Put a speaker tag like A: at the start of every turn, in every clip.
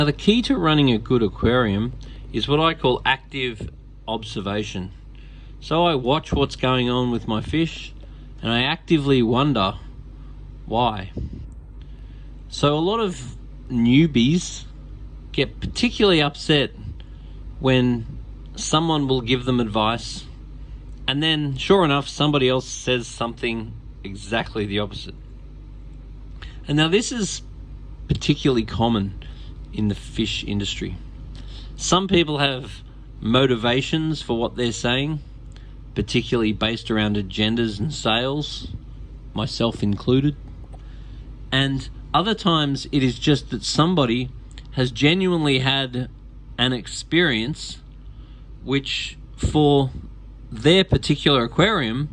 A: Now, the key to running a good aquarium is what I call active observation. So I watch what's going on with my fish and I actively wonder why. So a lot of newbies get particularly upset when someone will give them advice and then sure enough somebody else says something exactly the opposite. And now this is particularly common in the fish industry. Some people have motivations for what they're saying, particularly based around agendas and sales, myself included. And other times it is just that somebody has genuinely had an experience which for their particular aquarium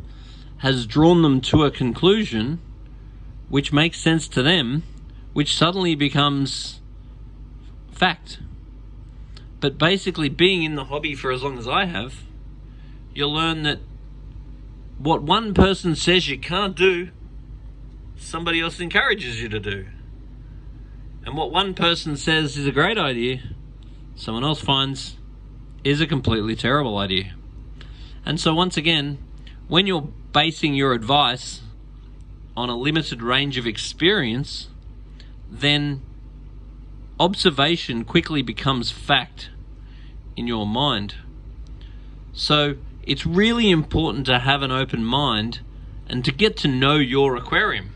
A: has drawn them to a conclusion which makes sense to them, which suddenly becomes fact. But basically, being in the hobby for as long as I have, you'll learn that what one person says you can't do, somebody else encourages you to do. And what one person says is a great idea, someone else finds is a completely terrible idea. And so once again, when you're basing your advice on a limited range of experience, then observation quickly becomes fact in your mind. So it's really important to have an open mind and to get to know your aquarium,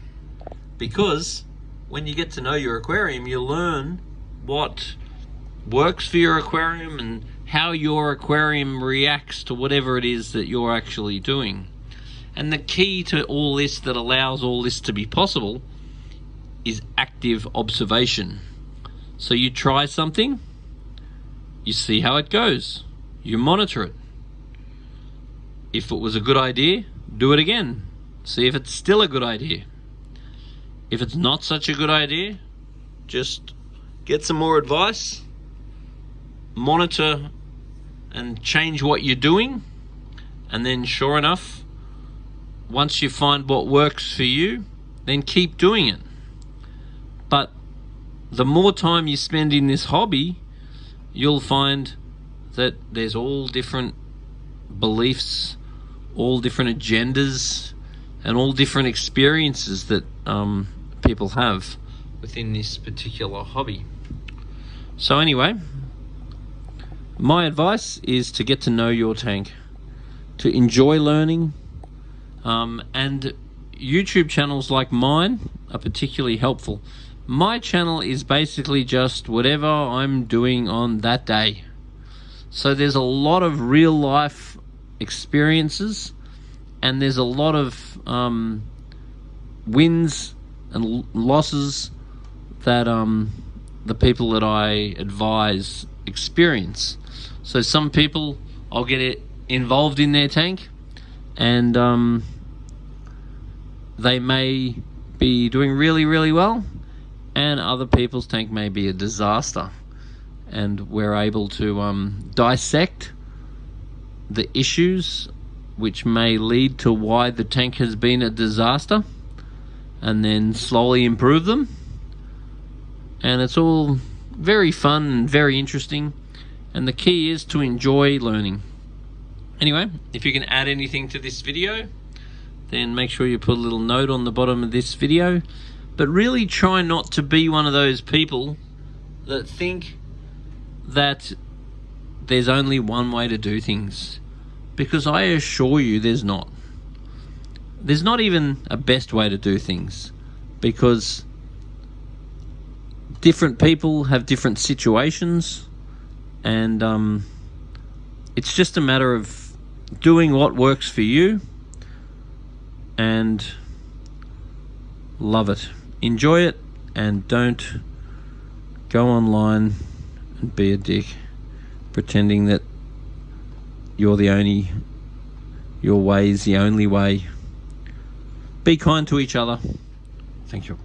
A: because when you get to know your aquarium, you learn what works for your aquarium and how your aquarium reacts to whatever it is that you're actually doing. And the key to all this, that allows all this to be possible, is active observation. So you try something, you see how it goes, you monitor it. If it was a good idea, do it again. See if it's still a good idea. If it's not such a good idea, just get some more advice, monitor and change what you're doing, and then sure enough, once you find what works for you, then keep doing it. But the more time you spend in this hobby, you'll find that there's all different beliefs, all different agendas, and all different experiences that people have within this particular hobby. So anyway, my advice is to get to know your tank, to enjoy learning, and YouTube channels like mine are particularly helpful. My channel is basically just whatever I'm doing on that day. So there's a lot of real life experiences, and there's a lot of wins and losses that the people that I advise experience. So some people, I'll get involved in their tank, and they may be doing really, really well, and other people's tank may be a disaster. And we're able to dissect the issues which may lead to why the tank has been a disaster, and then slowly improve them. And it's all very fun and very interesting, and the key is to enjoy learning. Anyway, if you can add anything to this video, then make sure you put a little note on the bottom of this video. But really try not to be one of those people that think that there's only one way to do things, because I assure you there's not. There's not even a best way to do things, because different people have different situations, and it's just a matter of doing what works for you and love it, enjoy it, and don't go online and be a dick pretending that your way is the only way. Be kind to each other. Thank you.